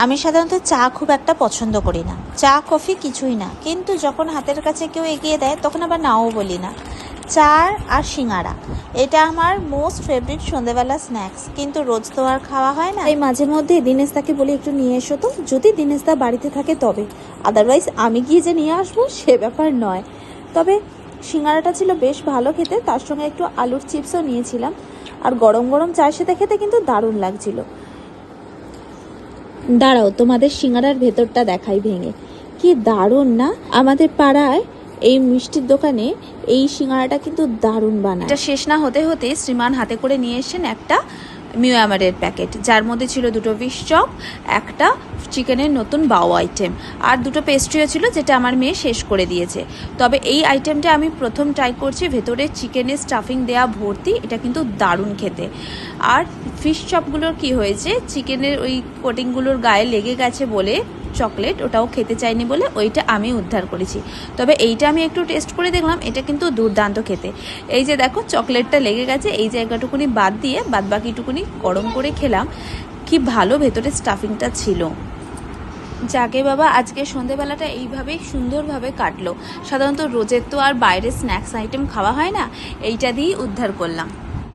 আমি সাধারণত চা খুব একটা পছন্দ করি না, চা কফি কিছুই না, কিন্তু যখন হাতের কাছে কেউ এগিয়ে দেয় তখন আবার নাও বলি না। চা আর সিঙ্গারা এটা আমার মোস্ট ফেভারিট সন্ধ্যেবেলা স্ন্যাক্স, কিন্তু রোজ তো আর খাওয়া হয় না। এই মাঝে মধ্যে দিনেশদাকে বলি একটু নিয়ে এসো তো, যদি দিনেশদা বাড়িতে থাকে তবে, আদারওয়াইজ আমি গিয়ে যে নিয়ে আসবো সে ব্যাপার নয়। তবে সিঙ্গারাটা ছিল বেশ ভালো খেতে, তার সঙ্গে একটু আলুর চিপসও নিয়েছিলাম, আর গরম গরম চায়ের সাথে খেতে কিন্তু দারুণ লাগছিল। দাঁড়াও, তোমাদের সিঙ্গারার ভেতরটা দেখাই ভেঙে, কি দারুণ না। আমাদের পাড়ায় এই মিষ্টির দোকানে এই সিঙ্গারাটা কিন্তু দারুণ বানায়। এটা শেষ না হতে হতে শ্রীমান হাতে করে নিয়ে এসেছেন একটা মিয়ামারের প্যাকেট, যার মধ্যে ছিল দুটো ফিশ চপ, একটা চিকেনের নতুন বাও আইটেম, আর দুটো পেস্ট্রিও ছিল যেটা আমার মেয়ে শেষ করে দিয়েছে। তবে এই আইটেমটা আমি প্রথম ট্রাই করছি, ভেতরে চিকেনের স্টাফিং দেয়া ভর্তি, এটা কিন্তু দারুণ খেতে। আর ফিশ চপগুলোর কি হয়েছে, চিকেনের ওই কোটিংগুলোর গায়ে লেগে গেছে বলে চকলেট ওটাও খেতে চাইনি বলে ওইটা আমি উদ্ধার করেছি। তবে এইটা আমি একটু টেস্ট করে দেখলাম, এটা কিন্তু দুর্দান্ত খেতে। এই যে দেখো চকলেটটা লেগে গেছে, এই জায়গাটুকুনি বাদ দিয়ে বাদ বাকিটুকুনি গরম করে খেলাম, কি ভালো ভেতরে স্টাফিংটা ছিল। যাকে বাবা, আজকে সন্ধেবেলাটা এইভাবেই সুন্দরভাবে কাটলো। সাধারণত রোজের তো আর বাইরে স্ন্যাক্স আইটেম খাওয়া হয় না, এইটা দিয়েই উদ্ধার করলাম।